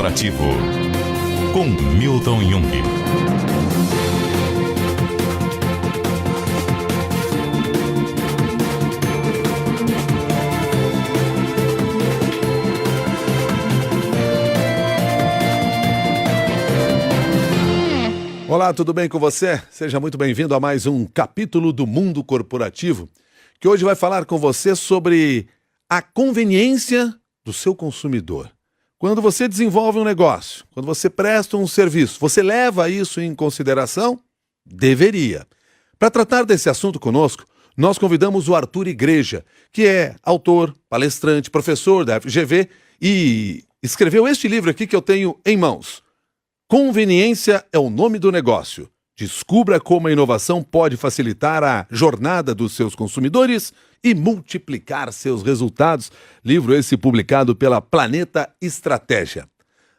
Corporativo com Milton Jung. Olá, tudo bem com você? Seja muito bem-vindo a mais um capítulo do Mundo Corporativo, que hoje vai falar com você sobre a conveniência do seu consumidor. Quando você desenvolve um negócio, quando você presta um serviço, você leva isso em consideração? Deveria. Para tratar desse assunto conosco, nós convidamos o Arthur Igreja, que é autor, palestrante, professor da FGV e escreveu este livro aqui que eu tenho em mãos. Conveniência é o nome do negócio. Descubra como a inovação pode facilitar a jornada dos seus consumidores e multiplicar seus resultados. Livro esse publicado pela Planeta Estratégia.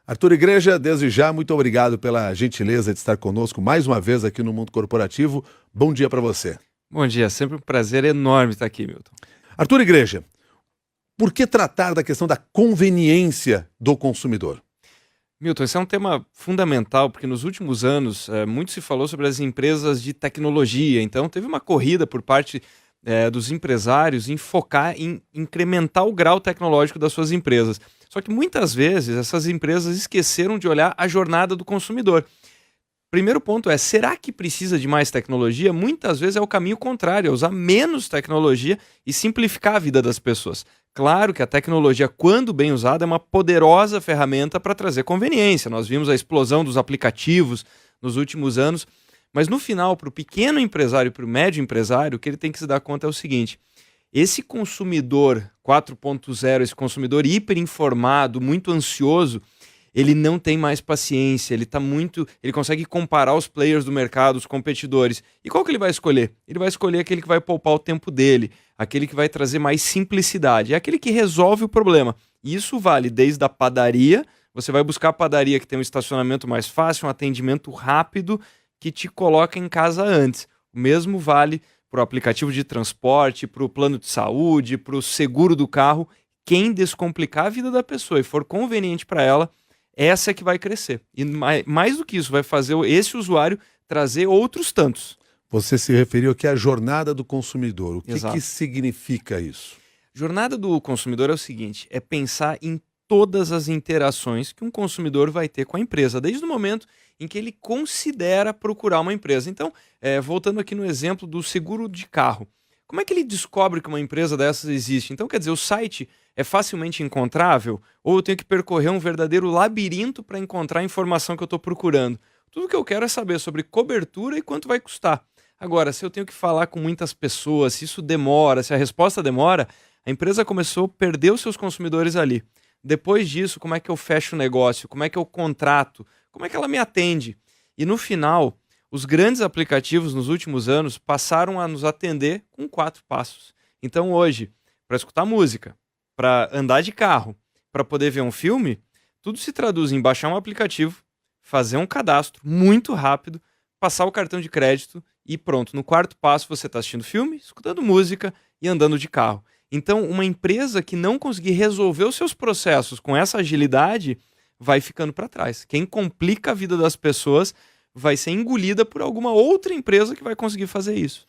Arthur Igreja, desde já, muito obrigado pela gentileza de estar conosco mais uma vez aqui no Mundo Corporativo. Bom dia para você. Bom dia, sempre um prazer enorme estar aqui, Milton. Arthur Igreja, por que tratar da questão da conveniência do consumidor? Milton, esse é um tema fundamental, porque nos últimos anos muito se falou sobre as empresas de tecnologia, então teve uma corrida por parte dos empresários em focar em incrementar o grau tecnológico das suas empresas. Só que muitas vezes essas empresas esqueceram de olhar a jornada do consumidor. Primeiro ponto é, será que precisa de mais tecnologia? Muitas vezes é o caminho contrário, é usar menos tecnologia e simplificar a vida das pessoas. Claro que a tecnologia, quando bem usada, é uma poderosa ferramenta para trazer conveniência. Nós vimos a explosão dos aplicativos nos últimos anos, mas no final, para o pequeno empresário e para o médio empresário, o que ele tem que se dar conta é o seguinte: esse consumidor 4.0, esse consumidor hiperinformado, muito ansioso, ele não tem mais paciência, ele consegue comparar os players do mercado, os competidores. E qual que ele vai escolher? Ele vai escolher aquele que vai poupar o tempo dele, aquele que vai trazer mais simplicidade, é aquele que resolve o problema. E isso vale desde a padaria, você vai buscar a padaria que tem um estacionamento mais fácil, um atendimento rápido, que te coloca em casa antes. O mesmo vale para o aplicativo de transporte, para o plano de saúde, para o seguro do carro. Quem descomplicar a vida da pessoa e for conveniente para ela, essa é que vai crescer. E mais do que isso, vai fazer esse usuário trazer outros tantos. Você se referiu aqui à jornada do consumidor. O que significa isso? Jornada do consumidor é o seguinte, é pensar em todas as interações que um consumidor vai ter com a empresa, desde o momento em que ele considera procurar uma empresa. Então, voltando aqui no exemplo do seguro de carro, como é que ele descobre que uma empresa dessas existe? Então, quer dizer, o site é facilmente encontrável ou eu tenho que percorrer um verdadeiro labirinto para encontrar a informação que eu estou procurando? Tudo que eu quero é saber sobre cobertura e quanto vai custar. Agora, se eu tenho que falar com muitas pessoas, se isso demora, se a resposta demora, a empresa começou a perder os seus consumidores ali. Depois disso, como é que eu fecho o negócio? Como é que eu contrato? Como é que ela me atende? E no final, os grandes aplicativos nos últimos anos passaram a nos atender com 4 passos. Então hoje, para escutar música, para andar de carro, para poder ver um filme, tudo se traduz em baixar um aplicativo, fazer um cadastro muito rápido, passar o cartão de crédito e pronto. No 4º passo você está assistindo filme, escutando música e andando de carro. Então uma empresa que não conseguir resolver os seus processos com essa agilidade vai ficando para trás. Quem complica a vida das pessoas vai ser engolida por alguma outra empresa que vai conseguir fazer isso.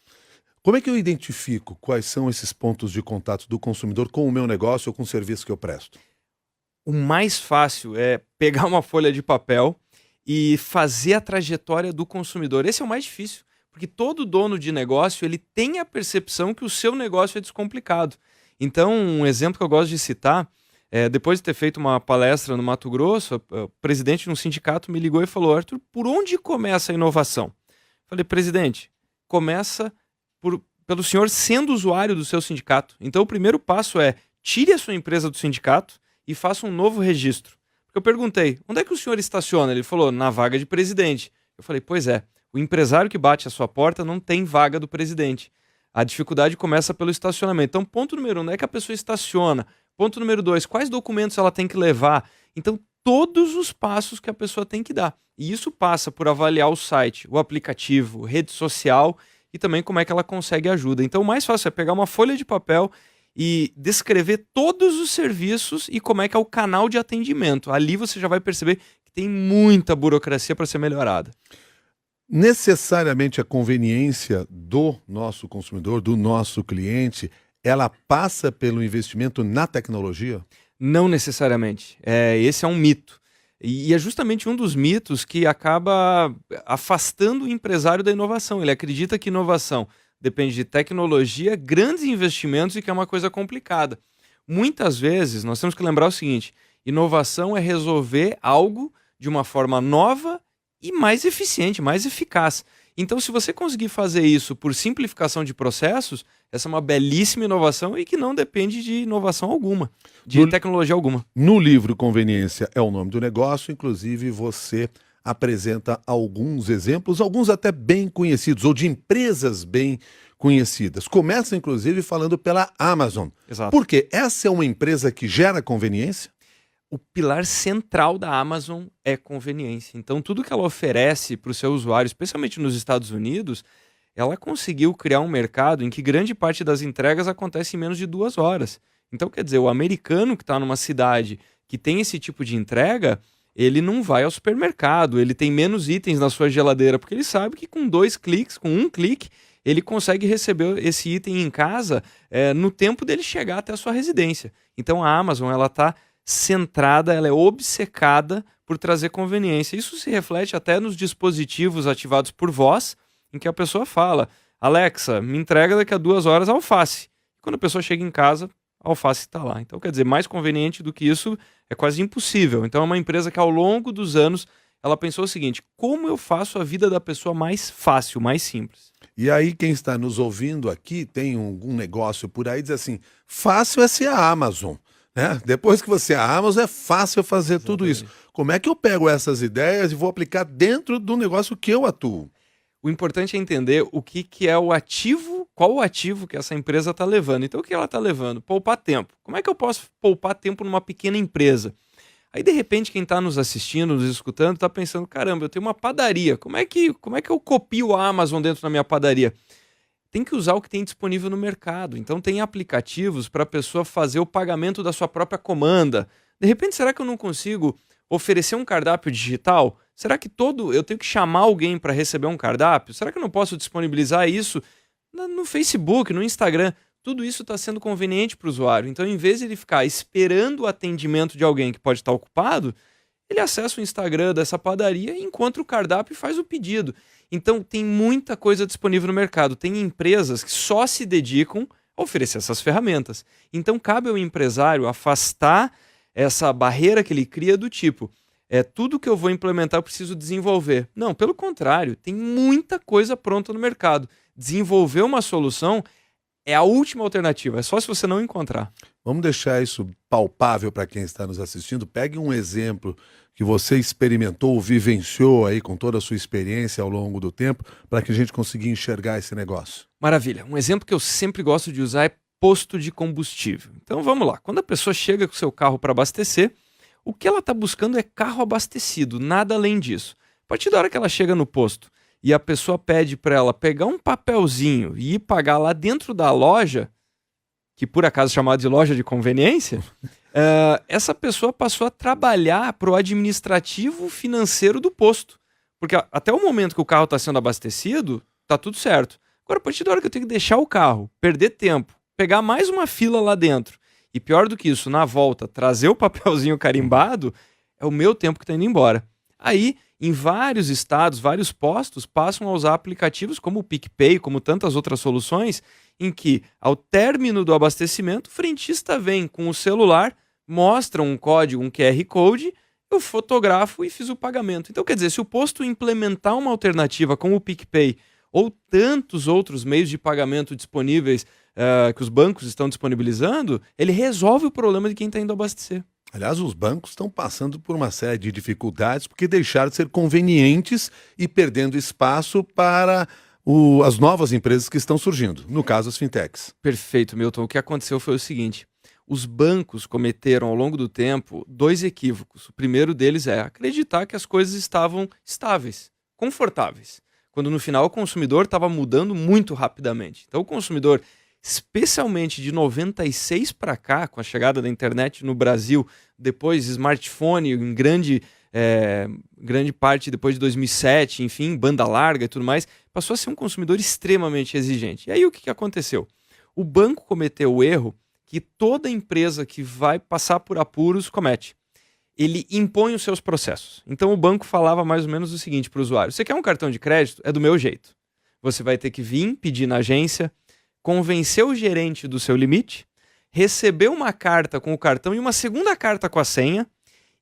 Como é que eu identifico quais são esses pontos de contato do consumidor com o meu negócio ou com o serviço que eu presto? O mais fácil é pegar uma folha de papel e fazer a trajetória do consumidor. Esse é o mais difícil, porque todo dono de negócio ele tem a percepção que o seu negócio é descomplicado. Então, um exemplo que eu gosto de citar, depois de ter feito uma palestra no Mato Grosso, o presidente de um sindicato me ligou e falou: Arthur, por onde começa a inovação? Falei: presidente, começa pelo senhor sendo usuário do seu sindicato. Então o primeiro passo é tire a sua empresa do sindicato e faça um novo registro. Porque eu perguntei, onde é que o senhor estaciona? Ele falou, na vaga de presidente. Eu falei, pois é, o empresário que bate a sua porta não tem vaga do presidente. A dificuldade começa pelo estacionamento. Então ponto número 1, onde é que a pessoa estaciona? Ponto número 2, quais documentos ela tem que levar? Então todos os passos que a pessoa tem que dar. E isso passa por avaliar o site, o aplicativo, rede social e também como é que ela consegue ajuda. Então o mais fácil é pegar uma folha de papel e descrever todos os serviços e como é que é o canal de atendimento. Ali você já vai perceber que tem muita burocracia para ser melhorada. Necessariamente a conveniência do nosso consumidor, do nosso cliente, ela passa pelo investimento na tecnologia? Não necessariamente. Esse é um mito. E é justamente um dos mitos que acaba afastando o empresário da inovação. Ele acredita que inovação depende de tecnologia, grandes investimentos e que é uma coisa complicada. Muitas vezes, nós temos que lembrar o seguinte: inovação é resolver algo de uma forma nova e mais eficiente, mais eficaz. Então, se você conseguir fazer isso por simplificação de processos, essa é uma belíssima inovação e que não depende de inovação alguma, de tecnologia alguma. No livro Conveniência é o nome do negócio, inclusive você apresenta alguns exemplos, alguns até bem conhecidos, ou de empresas bem conhecidas. Começa, inclusive, falando pela Amazon. Exato. Porque essa é uma empresa que gera conveniência? O pilar central da Amazon é conveniência. Então, tudo que ela oferece para o seu usuário, especialmente nos Estados Unidos, ela conseguiu criar um mercado em que grande parte das entregas acontece em menos de 2 horas. Então, quer dizer, o americano que está numa cidade que tem esse tipo de entrega, ele não vai ao supermercado, ele tem menos itens na sua geladeira, porque ele sabe que com 2 cliques, com 1 clique, ele consegue receber esse item em casa no tempo dele chegar até a sua residência. Então, a Amazon, ela está centrada, ela é obcecada por trazer conveniência. Isso se reflete até nos dispositivos ativados por voz, em que a pessoa fala: Alexa, me entrega daqui a 2 horas alface. Quando a pessoa chega em casa, a alface está lá. Então, quer dizer, mais conveniente do que isso é quase impossível. Então, é uma empresa que ao longo dos anos, ela pensou o seguinte: como eu faço a vida da pessoa mais fácil, mais simples? E aí quem está nos ouvindo aqui tem algum negócio por aí, diz assim: fácil é ser a Amazon. Depois que você é a Amazon, é fácil fazer tudo isso. Como é que eu pego essas ideias e vou aplicar dentro do negócio que eu atuo? O importante é entender o que é o ativo, qual o ativo que essa empresa está levando. Então, o que ela está levando? Poupar tempo. Como é que eu posso poupar tempo numa pequena empresa? Aí, de repente, quem está nos assistindo, nos escutando, está pensando: caramba, eu tenho uma padaria. Como é que eu copio a Amazon dentro da minha padaria? Tem que usar o que tem disponível no mercado. Então, tem aplicativos para a pessoa fazer o pagamento da sua própria comanda. De repente, será que eu não consigo oferecer um cardápio digital? Será que eu tenho que chamar alguém para receber um cardápio? Será que eu não posso disponibilizar isso no Facebook, no Instagram? Tudo isso está sendo conveniente para o usuário. Então, em vez de ele ficar esperando o atendimento de alguém que pode estar ocupado, ele acessa o Instagram dessa padaria, encontra o cardápio e faz o pedido. Então, tem muita coisa disponível no mercado. Tem empresas que só se dedicam a oferecer essas ferramentas. Então, cabe ao empresário afastar essa barreira que ele cria do tipo: tudo que eu vou implementar eu preciso desenvolver. Não, pelo contrário, tem muita coisa pronta no mercado. Desenvolver uma solução é a última alternativa, é só se você não encontrar. Vamos deixar isso palpável para quem está nos assistindo. Pegue um exemplo que você experimentou, vivenciou aí com toda a sua experiência ao longo do tempo, para que a gente consiga enxergar esse negócio. Maravilha. Um exemplo que eu sempre gosto de usar é posto de combustível. Então vamos lá. Quando a pessoa chega com o seu carro para abastecer, o que ela está buscando é carro abastecido, nada além disso. A partir da hora que ela chega no posto e a pessoa pede para ela pegar um papelzinho e ir pagar lá dentro da loja, que por acaso é chamada de loja de conveniência, essa pessoa passou a trabalhar para o administrativo financeiro do posto. Porque até o momento que o carro está sendo abastecido, está tudo certo. Agora, a partir da hora que eu tenho que deixar o carro, perder tempo, pegar mais uma fila lá dentro, e pior do que isso, na volta, trazer o papelzinho carimbado, é o meu tempo que está indo embora. Aí, em vários estados, vários postos passam a usar aplicativos como o PicPay, como tantas outras soluções, em que, ao término do abastecimento, o frentista vem com o celular, mostra um código, um QR Code, eu fotografo e fiz o pagamento. Então, quer dizer, se o posto implementar uma alternativa como o PicPay ou tantos outros meios de pagamento disponíveis que os bancos estão disponibilizando, ele resolve o problema de quem está indo abastecer. Aliás, os bancos estão passando por uma série de dificuldades porque deixaram de ser convenientes e perdendo espaço para as novas empresas que estão surgindo, no caso as fintechs. Perfeito, Milton. O que aconteceu foi o seguinte: os bancos cometeram ao longo do tempo 2 equívocos. O primeiro deles é acreditar que as coisas estavam estáveis, confortáveis, quando no final o consumidor estava mudando muito rapidamente. Então o consumidor especialmente de 96 para cá, com a chegada da internet no Brasil, depois smartphone em grande parte depois de 2007, enfim, banda larga e tudo mais, passou a ser um consumidor extremamente exigente. E aí o que aconteceu? O banco cometeu o erro que toda empresa que vai passar por apuros comete. Ele impõe os seus processos. Então o banco falava mais ou menos o seguinte para o usuário: você quer um cartão de crédito? É do meu jeito. Você vai ter que vir, pedir na agência, convencer o gerente do seu limite, receber uma carta com o cartão e uma segunda carta com a senha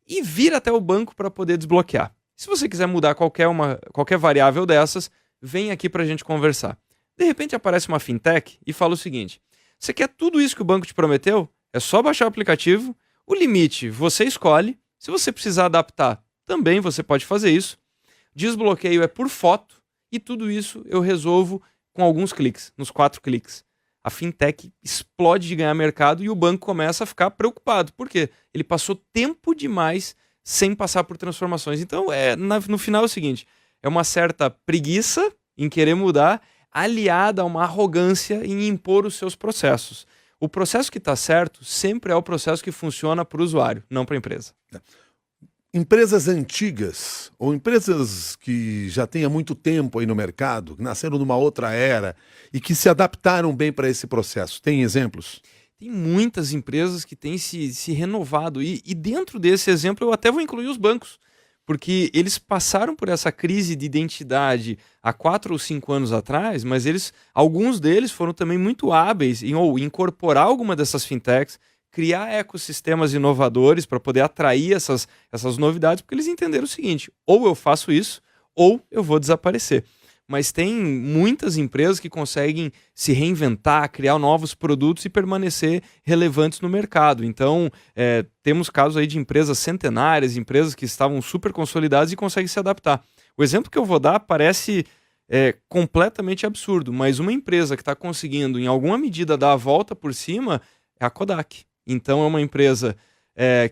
e vir até o banco para poder desbloquear. Se você quiser mudar qualquer variável dessas, vem aqui para a gente conversar. De repente aparece uma fintech e fala o seguinte: você quer tudo isso que o banco te prometeu? É só baixar o aplicativo, o limite você escolhe, se você precisar adaptar, também você pode fazer isso. Desbloqueio é por foto e tudo isso eu resolvo com alguns cliques, nos 4 cliques. A fintech explode de ganhar mercado e o banco começa a ficar preocupado. Por quê? Ele passou tempo demais sem passar por transformações. Então, no final é o seguinte: é uma certa preguiça em querer mudar, aliada a uma arrogância em impor os seus processos. O processo que está certo sempre é o processo que funciona para o usuário, não para a empresa. Empresas antigas, ou empresas que já têm há muito tempo aí no mercado, que nasceram numa outra era e que se adaptaram bem para esse processo, tem exemplos? Tem muitas empresas que têm se renovado e dentro desse exemplo eu até vou incluir os bancos, porque eles passaram por essa crise de identidade há 4 ou 5 anos atrás, mas alguns deles foram também muito hábeis em incorporar alguma dessas fintechs, criar ecossistemas inovadores para poder atrair essas novidades, porque eles entenderam o seguinte: ou eu faço isso, ou eu vou desaparecer. Mas tem muitas empresas que conseguem se reinventar, criar novos produtos e permanecer relevantes no mercado. Então, temos casos aí de empresas centenárias, empresas que estavam super consolidadas e conseguem se adaptar. O exemplo que eu vou dar parece completamente absurdo, mas uma empresa que está conseguindo, em alguma medida, dar a volta por cima é a Kodak. Então, é uma empresa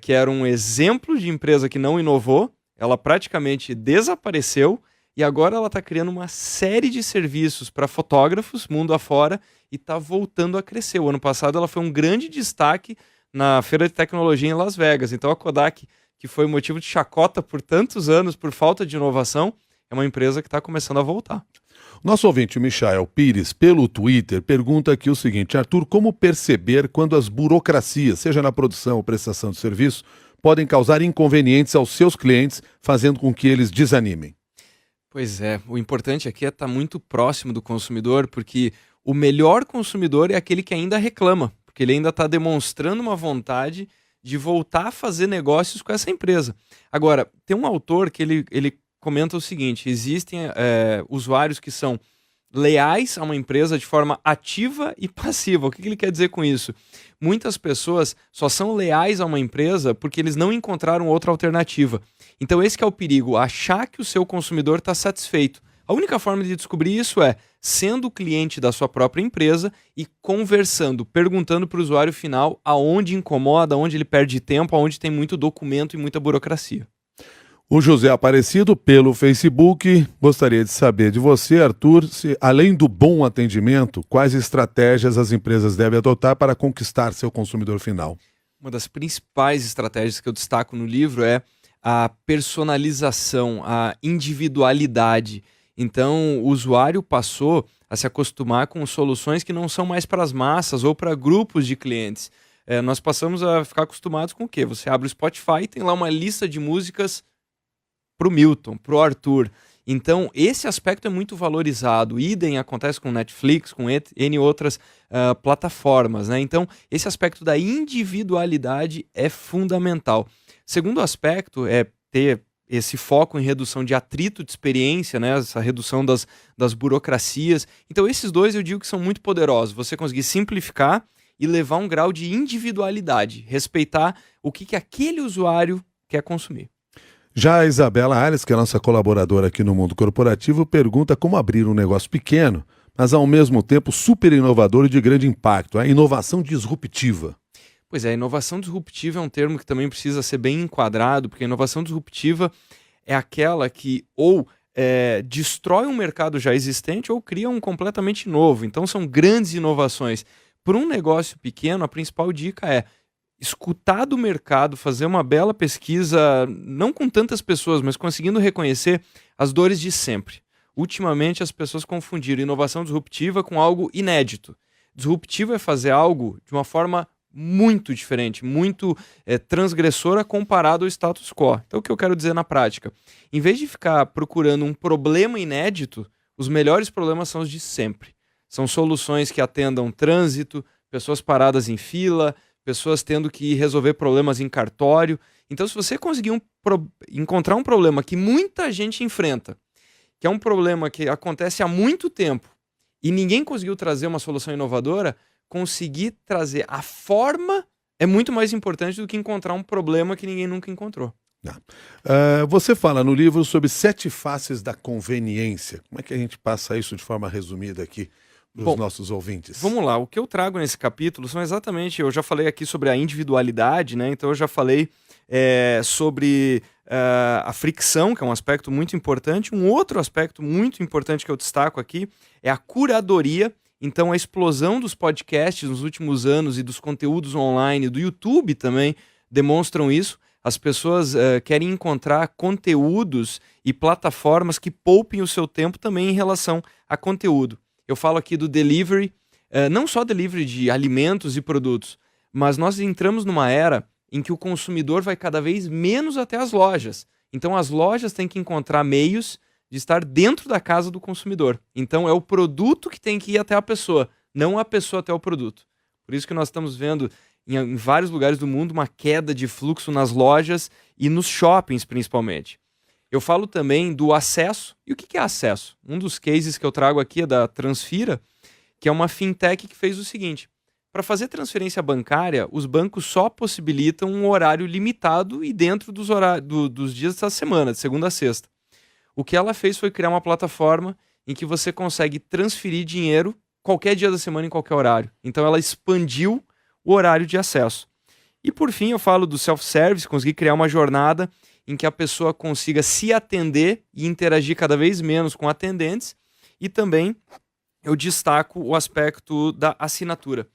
que era um exemplo de empresa que não inovou, ela praticamente desapareceu, e agora ela está criando uma série de serviços para fotógrafos, mundo afora, e está voltando a crescer. O ano passado ela foi um grande destaque na Feira de Tecnologia em Las Vegas. Então a Kodak, que foi motivo de chacota por tantos anos por falta de inovação, é uma empresa que está começando a voltar. Nosso ouvinte, o Michael Pires, pelo Twitter, pergunta aqui o seguinte: Arthur, como perceber quando as burocracias, seja na produção ou prestação de serviço, podem causar inconvenientes aos seus clientes, fazendo com que eles desanimem? Pois é, o importante aqui é estar muito próximo do consumidor, porque o melhor consumidor é aquele que ainda reclama, porque ele ainda está demonstrando uma vontade de voltar a fazer negócios com essa empresa. Agora, tem um autor que ele comenta o seguinte: existem usuários que são leais a uma empresa de forma ativa e passiva. O que ele quer dizer com isso? Muitas pessoas só são leais a uma empresa porque eles não encontraram outra alternativa. Então esse que é o perigo, achar que o seu consumidor está satisfeito. A única forma de descobrir isso é sendo cliente da sua própria empresa e conversando, perguntando para o usuário final aonde incomoda, aonde ele perde tempo, aonde tem muito documento e muita burocracia. O José Aparecido, pelo Facebook, gostaria de saber de você, Arthur, se, além do bom atendimento, quais estratégias as empresas devem adotar para conquistar seu consumidor final? Uma das principais estratégias que eu destaco no livro é a personalização, a individualidade. Então, o usuário passou a se acostumar com soluções que não são mais para as massas ou para grupos de clientes. Nós passamos a ficar acostumados com o quê? Você abre o Spotify e tem lá uma lista de músicas para o Milton, para o Arthur. Então, esse aspecto é muito valorizado. Idem acontece com Netflix, com N outras plataformas, né? Então, esse aspecto da individualidade é fundamental. Segundo aspecto é ter esse foco em redução de atrito de experiência, né? Essa redução das burocracias. Então, esses dois eu digo que são muito poderosos. Você conseguir simplificar e levar um grau de individualidade, respeitar o que aquele usuário quer consumir. Já a Isabela Ares, que é nossa colaboradora aqui no Mundo Corporativo, pergunta como abrir um negócio pequeno, mas ao mesmo tempo super inovador e de grande impacto, a inovação disruptiva. Pois é, inovação disruptiva é um termo que também precisa ser bem enquadrado, porque a inovação disruptiva é aquela que ou destrói um mercado já existente ou cria um completamente novo. Então são grandes inovações. Para um negócio pequeno, a principal dica é escutar do mercado, fazer uma bela pesquisa, não com tantas pessoas, mas conseguindo reconhecer as dores de sempre. Ultimamente as pessoas confundiram inovação disruptiva com algo inédito. Disruptivo é fazer algo de uma forma muito diferente, muito transgressora comparado ao status quo. Então o que eu quero dizer na prática? Em vez de ficar procurando um problema inédito, os melhores problemas são os de sempre. São soluções que atendam trânsito, pessoas paradas em fila, pessoas tendo que resolver problemas em cartório. Então se você conseguir encontrar um problema que muita gente enfrenta, que é um problema que acontece há muito tempo e ninguém conseguiu trazer uma solução inovadora, conseguir trazer a forma é muito mais importante do que encontrar um problema que ninguém nunca encontrou. Você fala no livro sobre 7 faces da conveniência. Como é que a gente passa isso de forma resumida aqui para os nossos ouvintes? Vamos lá, o que eu trago nesse capítulo são exatamente, eu já falei aqui sobre a individualidade, né? Então eu já falei sobre a fricção, que é um aspecto muito importante. Um outro aspecto muito importante que eu destaco aqui é a curadoria. Então a explosão dos podcasts nos últimos anos e dos conteúdos online, do YouTube também, demonstram isso. As pessoas querem encontrar conteúdos e plataformas que poupem o seu tempo também em relação a conteúdo. Eu falo aqui do delivery, não só delivery de alimentos e produtos, mas nós entramos numa era em que o consumidor vai cada vez menos até as lojas. Então as lojas têm que encontrar meios de estar dentro da casa do consumidor. Então é o produto que tem que ir até a pessoa, não a pessoa até o produto. Por isso que nós estamos vendo em vários lugares do mundo uma queda de fluxo nas lojas e nos shoppings principalmente. Eu falo também do acesso. E o que é acesso? Um dos cases que eu trago aqui é da Transfira, que é uma fintech que fez o seguinte: para fazer transferência bancária, os bancos só possibilitam um horário limitado e dentro dos dias da semana, de segunda a sexta. O que ela fez foi criar uma plataforma em que você consegue transferir dinheiro qualquer dia da semana, em qualquer horário. Então ela expandiu o horário de acesso. E por fim eu falo do self-service, consegui criar uma jornada em que a pessoa consiga se atender e interagir cada vez menos com atendentes. E também eu destaco o aspecto da assinatura.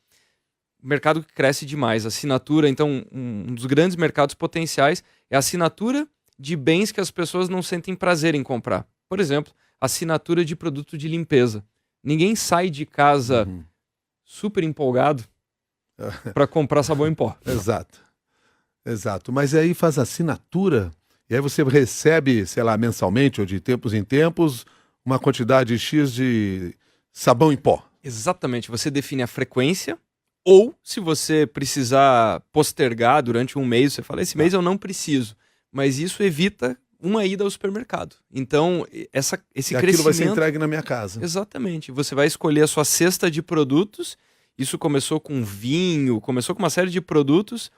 O mercado que cresce demais. A assinatura, então, um dos grandes mercados potenciais é a assinatura de bens que as pessoas não sentem prazer em comprar. Por exemplo, assinatura de produto de limpeza. Ninguém sai de casa super empolgado para comprar sabão em pó. Exato. Mas aí faz assinatura e aí você recebe, sei lá, mensalmente ou de tempos em tempos, uma quantidade X de sabão em pó. Exatamente. Você define a frequência ou, se você precisar postergar durante um mês, você fala, esse mês eu não preciso. Mas isso evita uma ida ao supermercado. Então, esse crescimento... Aquilo vai ser entregue na minha casa. Exatamente. Você vai escolher a sua cesta de produtos. Isso começou com vinho, começou com uma série de produtos,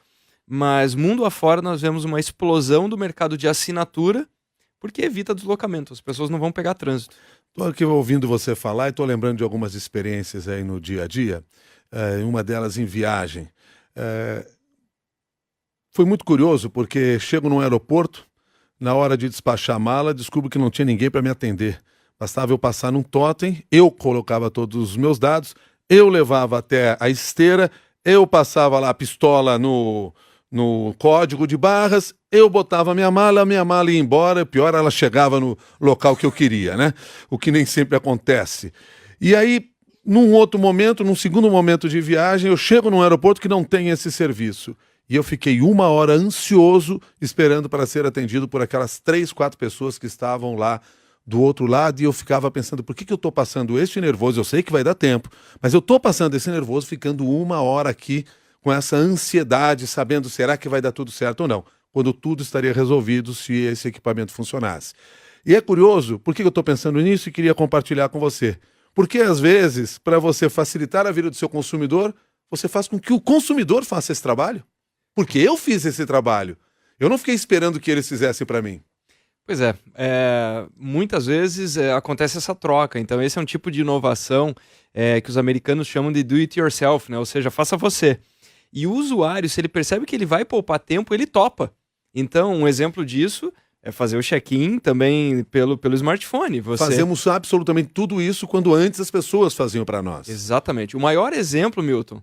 mas mundo afora nós vemos uma explosão do mercado de assinatura, porque evita deslocamento. As pessoas não vão pegar trânsito. Estou aqui ouvindo você falar e estou lembrando de algumas experiências aí no dia a dia. Uma delas em viagem. Foi muito curioso porque chego num aeroporto, na hora de despachar a mala, descubro que não tinha ninguém para me atender. Bastava eu passar num totem, eu colocava todos os meus dados, eu levava até a esteira, eu passava lá a pistola no código de barras, eu botava a minha mala ia embora, pior, ela chegava no local que eu queria, né? O que nem sempre acontece. E aí, num outro momento, num segundo momento de viagem, eu chego num aeroporto que não tem esse serviço. E eu fiquei 1 hora ansioso esperando para ser atendido por aquelas 3, 4 pessoas que estavam lá do outro lado, e eu ficava pensando, por que eu estou passando este nervoso? Eu sei que vai dar tempo, mas eu estou passando esse nervoso ficando 1 hora aqui com essa ansiedade, sabendo será que vai dar tudo certo ou não, quando tudo estaria resolvido se esse equipamento funcionasse. E é curioso, por que eu estou pensando nisso e queria compartilhar com você? Porque às vezes, para você facilitar a vida do seu consumidor, você faz com que o consumidor faça esse trabalho. Porque eu fiz esse trabalho. Eu não fiquei esperando que eles fizessem para mim. Pois é, muitas vezes acontece essa troca. Então esse é um tipo de inovação que os americanos chamam de do it yourself, né? Ou seja, faça você. E o usuário, se ele percebe que ele vai poupar tempo, ele topa. Então um exemplo disso fazer o check-in também pelo smartphone. Fazemos absolutamente tudo isso quando antes as pessoas faziam para nós. Exatamente. O maior exemplo, Milton,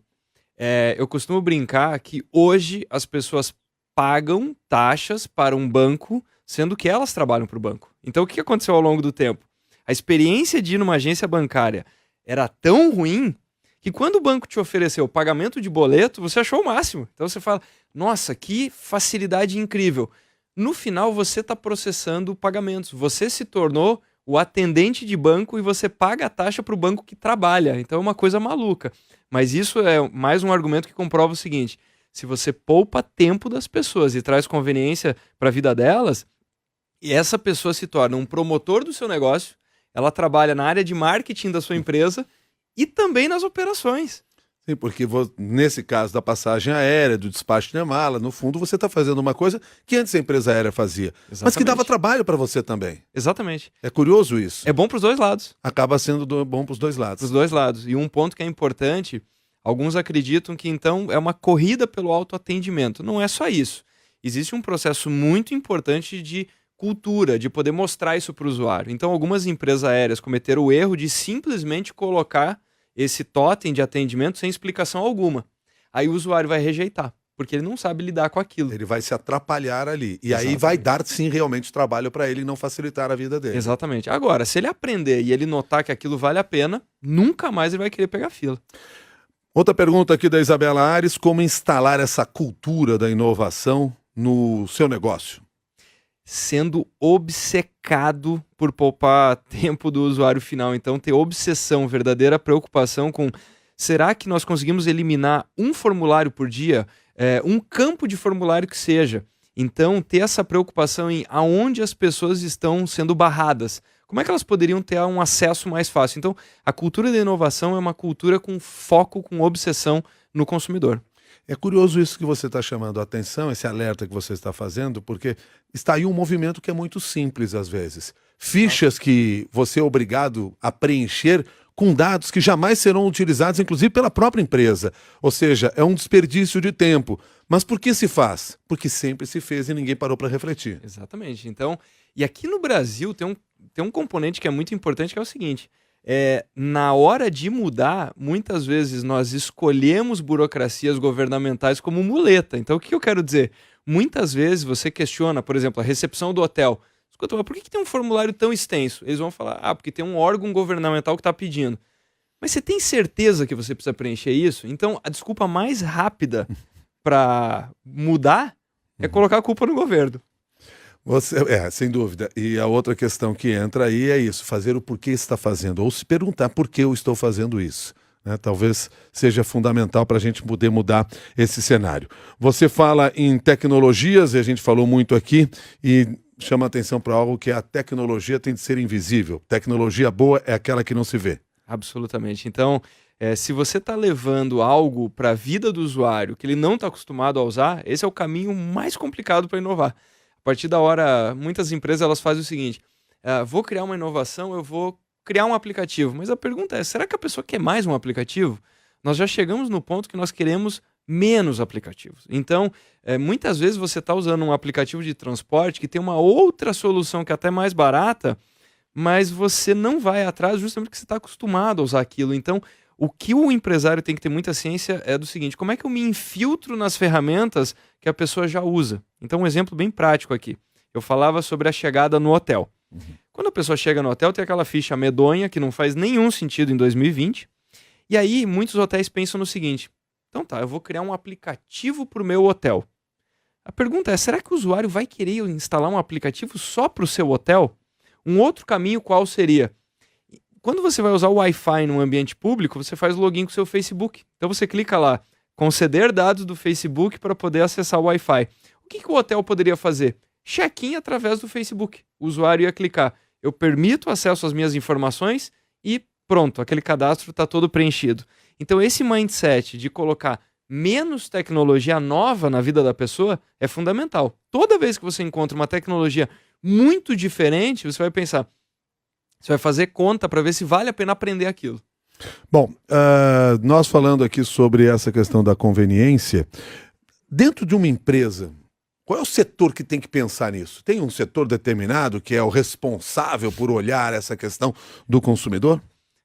eu costumo brincar que hoje as pessoas pagam taxas para um banco, sendo que elas trabalham para o banco. Então, o que aconteceu ao longo do tempo? A experiência de ir numa agência bancária era tão ruim que quando o banco te ofereceu pagamento de boleto, você achou o máximo. Então, você fala, nossa, que facilidade incrível. No final, você está processando pagamentos. Você se tornou o atendente de banco e você paga a taxa para o banco que trabalha. Então, é uma coisa maluca. Mas isso é mais um argumento que comprova o seguinte: se você poupa tempo das pessoas e traz conveniência para a vida delas, e essa pessoa se torna um promotor do seu negócio, ela trabalha na área de marketing da sua empresa e também nas operações. Sim, porque nesse caso da passagem aérea, do despacho de mala, no fundo você está fazendo uma coisa que antes a empresa aérea fazia, Exatamente. mas que dava trabalho para você também. Exatamente. É curioso isso. É bom para os dois lados. Acaba sendo bom para os dois lados. Para os dois lados. E um ponto que é importante, alguns acreditam que então é uma corrida pelo autoatendimento. Não é só isso. Existe um processo muito importante de cultura, de poder mostrar isso para o usuário. Então, algumas empresas aéreas cometeram o erro de simplesmente colocar esse totem de atendimento sem explicação alguma. Aí o usuário vai rejeitar, porque ele não sabe lidar com aquilo. Ele vai se atrapalhar ali. E Exatamente. aí vai dar, sim, realmente trabalho para ele e não facilitar a vida dele. Exatamente. Agora, se ele aprender e ele notar que aquilo vale a pena, nunca mais ele vai querer pegar fila. Outra pergunta aqui da Isabela Ares: como instalar essa cultura da inovação no seu negócio? Sendo obcecado por poupar tempo do usuário final. Então, ter obsessão, verdadeira preocupação com: será que nós conseguimos eliminar um formulário por dia? Um campo de formulário que seja. Então, ter essa preocupação em aonde as pessoas estão sendo barradas. Como é que elas poderiam ter um acesso mais fácil? Então, a cultura da inovação é uma cultura com foco, com obsessão no consumidor. É curioso isso que você está chamando a atenção, esse alerta que você está fazendo, porque está aí um movimento que é muito simples às vezes. Fichas que você é obrigado a preencher com dados que jamais serão utilizados, inclusive pela própria empresa. Ou seja, é um desperdício de tempo. Mas por que se faz? Porque sempre se fez e ninguém parou para refletir. Exatamente. Então, e aqui no Brasil tem um componente que é muito importante, que é o seguinte: na hora de mudar, muitas vezes nós escolhemos burocracias governamentais como muleta. Então, o que eu quero dizer? Muitas vezes você questiona, por exemplo, a recepção do hotel. Escuta, mas por que tem um formulário tão extenso? Eles vão falar, porque tem um órgão governamental que está pedindo. Mas você tem certeza que você precisa preencher isso? Então, a desculpa mais rápida para mudar é colocar a culpa no governo. Sem dúvida. E a outra questão que entra aí é isso: fazer o porquê está fazendo, ou se perguntar por que eu estou fazendo isso. Talvez seja fundamental para a gente poder mudar esse cenário. Você fala em tecnologias, e a gente falou muito aqui, e chama atenção para algo que a tecnologia tem de ser invisível. Tecnologia boa é aquela que não se vê. Absolutamente. Então, se você está levando algo para a vida do usuário que ele não está acostumado a usar, esse é o caminho mais complicado para inovar. A partir da hora, muitas empresas elas fazem o seguinte: vou criar uma inovação, eu vou criar um aplicativo. Mas a pergunta é, será que a pessoa quer mais um aplicativo? Nós já chegamos no ponto que nós queremos menos aplicativos. Então, muitas vezes você está usando um aplicativo de transporte que tem uma outra solução que é até mais barata, mas você não vai atrás justamente porque você está acostumado a usar aquilo. Então, o que o empresário tem que ter muita ciência é do seguinte: como é que eu me infiltro nas ferramentas que a pessoa já usa? Então, um exemplo bem prático aqui. Eu falava sobre a chegada no hotel. Quando a pessoa chega no hotel, tem aquela ficha medonha que não faz nenhum sentido em 2020. E aí, muitos hotéis pensam no seguinte: então tá, eu vou criar um aplicativo para o meu hotel. A pergunta é, será que o usuário vai querer instalar um aplicativo só para o seu hotel? Um outro caminho qual seria? Quando você vai usar o Wi-Fi num ambiente público, você faz o login com o seu Facebook. Então você clica lá, conceder dados do Facebook para poder acessar o Wi-Fi. O que o hotel poderia fazer? Check-in através do Facebook. O usuário ia clicar, eu permito acesso às minhas informações e pronto, aquele cadastro está todo preenchido. Então esse mindset de colocar menos tecnologia nova na vida da pessoa é fundamental. Toda vez que você encontra uma tecnologia muito diferente, você vai pensar, você vai fazer conta para ver se vale a pena aprender aquilo. Bom, nós falando aqui sobre essa questão da conveniência, dentro de uma empresa, Qual é o setor que tem que pensar nisso? Tem um setor determinado que é o responsável por olhar essa questão do consumidor?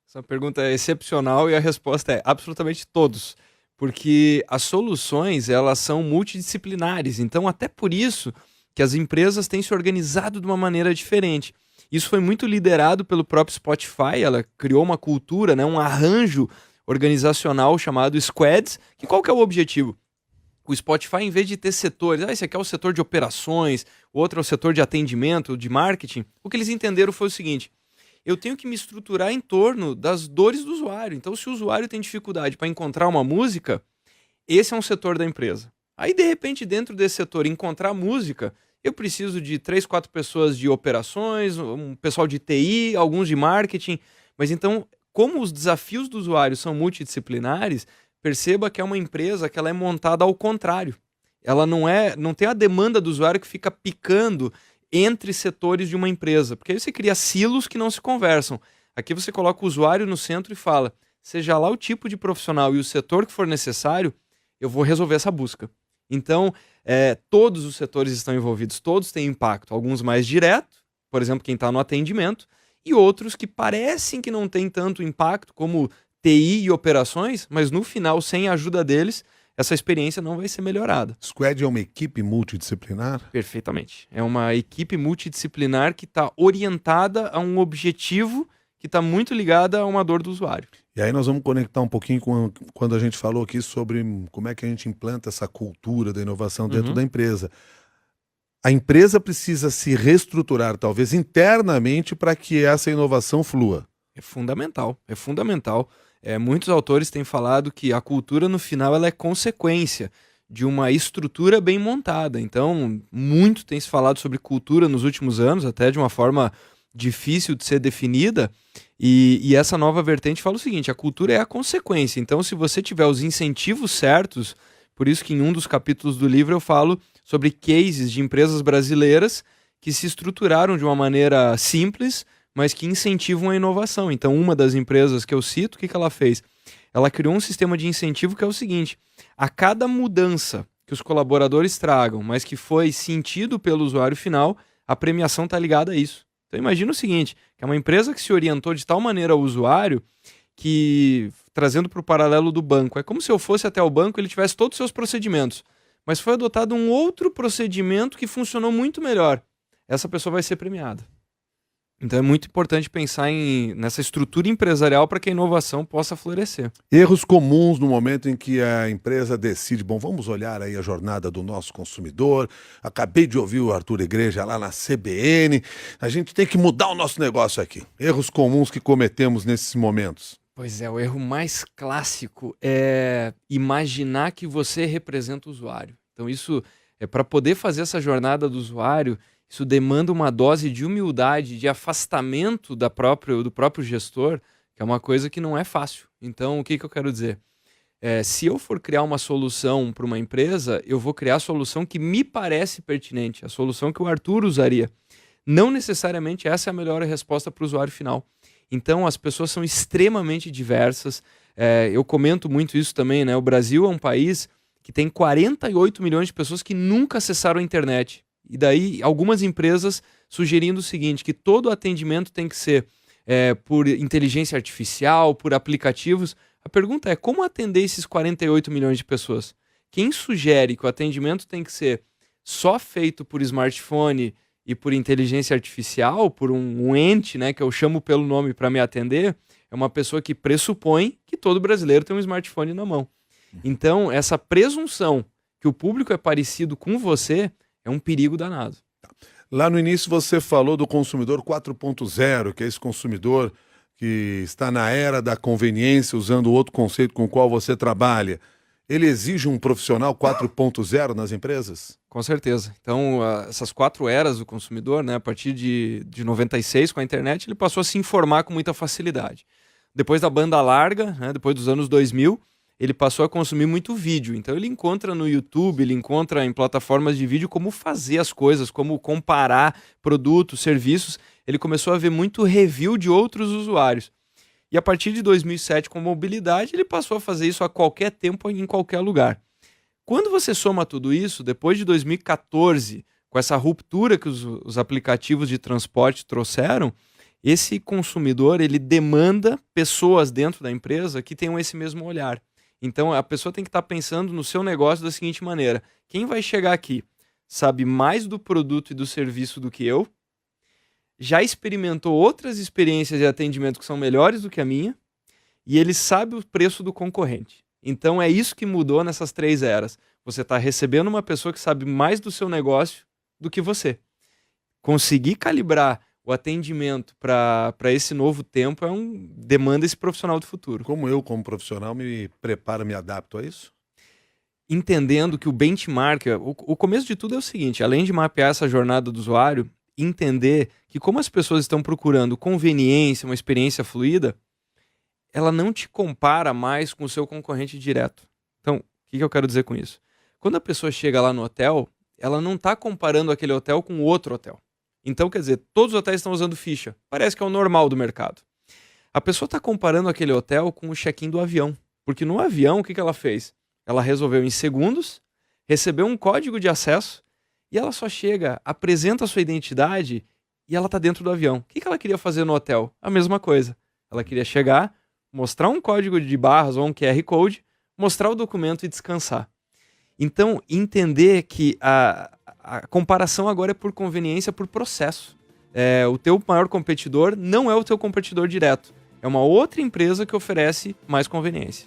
Essa pergunta é excepcional e a resposta é absolutamente todos. Porque as soluções, elas são multidisciplinares. Então, até por isso que as empresas têm se organizado de uma maneira diferente. Isso foi muito liderado pelo próprio Spotify. Ela criou uma cultura, né, um arranjo organizacional chamado Squads. Que qual que é o objetivo? O Spotify, em vez de ter setores, esse aqui é o setor de operações, o outro é o setor de atendimento, de marketing, o que eles entenderam foi o seguinte: eu tenho que me estruturar em torno das dores do usuário. Então, se o usuário tem dificuldade para encontrar uma música, esse é um setor da empresa. Aí, de repente, dentro desse setor, encontrar música, eu preciso de 3, 4 pessoas de operações, um pessoal de TI, alguns de marketing. Mas então, como os desafios do usuário são multidisciplinares, perceba que é uma empresa que ela é montada ao contrário. Ela não tem a demanda do usuário que fica picando entre setores de uma empresa, porque aí você cria silos que não se conversam. Aqui você coloca o usuário no centro e fala, seja lá o tipo de profissional e o setor que for necessário, eu vou resolver essa busca. Então, todos os setores estão envolvidos, todos têm impacto, alguns mais direto, por exemplo, quem está no atendimento, e outros que parecem que não têm tanto impacto, como TI e operações, mas no final, sem a ajuda deles, essa experiência não vai ser melhorada. Squad é uma equipe multidisciplinar? Perfeitamente. É uma equipe multidisciplinar que está orientada a um objetivo que está muito ligada a uma dor do usuário. E aí nós vamos conectar um pouquinho com quando a gente falou aqui sobre como é que a gente implanta essa cultura da inovação dentro da empresa. A empresa precisa se reestruturar, talvez internamente, para que essa inovação flua. É fundamental, é fundamental. Muitos autores têm falado que a cultura, no final, ela é consequência de uma estrutura bem montada. Então, muito tem se falado sobre cultura nos últimos anos, até de uma forma difícil de ser definida. E essa nova vertente fala o seguinte: a cultura é a consequência. Então, se você tiver os incentivos certos, por isso que em um dos capítulos do livro eu falo sobre cases de empresas brasileiras que se estruturaram de uma maneira simples, mas que incentivam a inovação. Então, uma das empresas que eu cito, o que ela fez? Ela criou um sistema de incentivo que é o seguinte: a cada mudança que os colaboradores tragam, mas que foi sentido pelo usuário final, a premiação está ligada a isso. Então, imagina o seguinte, que é uma empresa que se orientou de tal maneira ao usuário que, trazendo para o paralelo do banco, é como se eu fosse até o banco e ele tivesse todos os seus procedimentos, mas foi adotado um outro procedimento que funcionou muito melhor. Essa pessoa vai ser premiada. Então é muito importante pensar nessa estrutura empresarial para que a inovação possa florescer. Erros comuns no momento em que a empresa decide, bom, vamos olhar aí a jornada do nosso consumidor. Acabei de ouvir o Arthur Igreja lá na CBN. A gente tem que mudar o nosso negócio aqui. Erros comuns que cometemos nesses momentos. Pois é, o erro mais clássico é imaginar que você representa o usuário. Então isso é para poder fazer essa jornada do usuário. Isso demanda uma dose de humildade, de afastamento do próprio gestor, que é uma coisa que não é fácil. Então, o que eu quero dizer? Se eu for criar uma solução para uma empresa, eu vou criar a solução que me parece pertinente, a solução que o Arthur usaria. Não necessariamente essa é a melhor resposta para o usuário final. Então, as pessoas são extremamente diversas. Eu comento muito isso também, né? O Brasil é um país que tem 48 milhões de pessoas que nunca acessaram a internet. E daí algumas empresas sugerindo o seguinte, que todo o atendimento tem que ser por inteligência artificial, por aplicativos. A pergunta é, como atender esses 48 milhões de pessoas? Quem sugere que o atendimento tem que ser só feito por smartphone e por inteligência artificial, por um ente, né, que eu chamo pelo nome para me atender, é uma pessoa que pressupõe que todo brasileiro tem um smartphone na mão. Então, essa presunção que o público é parecido com você é um perigo danado. Lá no início você falou do consumidor 4.0, que é esse consumidor que está na era da conveniência, usando outro conceito com o qual você trabalha. Ele exige um profissional 4.0 nas empresas? Com certeza. Então, essas 4 eras do consumidor, né, a partir de 96, com a internet, ele passou a se informar com muita facilidade. Depois da banda larga, né, depois dos anos 2000, ele passou a consumir muito vídeo. Então ele encontra no YouTube, ele encontra em plataformas de vídeo como fazer as coisas, como comparar produtos, serviços. Ele começou a ver muito review de outros usuários. E a partir de 2007, com a mobilidade, ele passou a fazer isso a qualquer tempo, em qualquer lugar. Quando você soma tudo isso, depois de 2014, com essa ruptura que os aplicativos de transporte trouxeram, esse consumidor ele demanda pessoas dentro da empresa que tenham esse mesmo olhar. Então a pessoa tem que estar pensando no seu negócio da seguinte maneira: quem vai chegar aqui sabe mais do produto e do serviço do que eu, já experimentou outras experiências de atendimento que são melhores do que a minha, e ele sabe o preço do concorrente. Então é isso que mudou nessas 3 eras. Você está recebendo uma pessoa que sabe mais do seu negócio do que você. Conseguir calibrar o atendimento para esse novo tempo demanda esse profissional do futuro. Como eu, como profissional, me preparo, me adapto a isso? Entendendo que o benchmark, o começo de tudo é o seguinte: além de mapear essa jornada do usuário, entender que como as pessoas estão procurando conveniência, uma experiência fluida, ela não te compara mais com o seu concorrente direto. Então, o que eu quero dizer com isso? Quando a pessoa chega lá no hotel, ela não está comparando aquele hotel com outro hotel. Então, quer dizer, todos os hotéis estão usando ficha. Parece que é o normal do mercado. A pessoa está comparando aquele hotel com o check-in do avião. Porque no avião, o que ela fez? Ela resolveu em segundos, recebeu um código de acesso e ela só chega, apresenta a sua identidade e ela está dentro do avião. O que ela queria fazer no hotel? A mesma coisa. Ela queria chegar, mostrar um código de barras ou um QR Code, mostrar o documento e descansar. Então, entender que a comparação agora é por conveniência, por processo. O teu maior competidor não é o teu competidor direto. É uma outra empresa que oferece mais conveniência.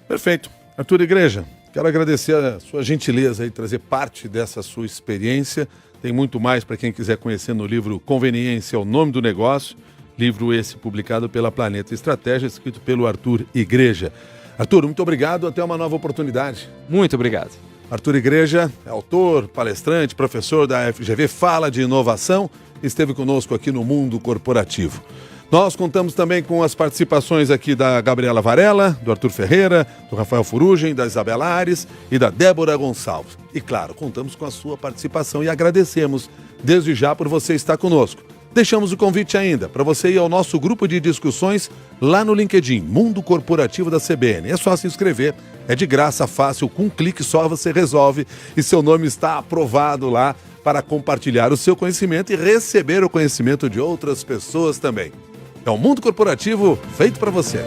Perfeito. Arthur Igreja, quero agradecer a sua gentileza em trazer parte dessa sua experiência. Tem muito mais para quem quiser conhecer no livro Conveniência, o nome do negócio. Livro esse publicado pela Planeta Estratégia, escrito pelo Arthur Igreja. Arthur, muito obrigado. Até uma nova oportunidade. Muito obrigado. Arthur Igreja é autor, palestrante, professor da FGV, fala de inovação, esteve conosco aqui no Mundo Corporativo. Nós contamos também com as participações aqui da Gabriela Varela, do Arthur Ferreira, do Rafael Furugem, da Isabela Ares e da Débora Gonçalves. E claro, contamos com a sua participação e agradecemos desde já por você estar conosco. Deixamos o convite ainda para você ir ao nosso grupo de discussões lá no LinkedIn, Mundo Corporativo da CBN. É só se inscrever, é de graça, fácil, com um clique só você resolve e seu nome está aprovado lá para compartilhar o seu conhecimento e receber o conhecimento de outras pessoas também. É um Mundo Corporativo feito para você.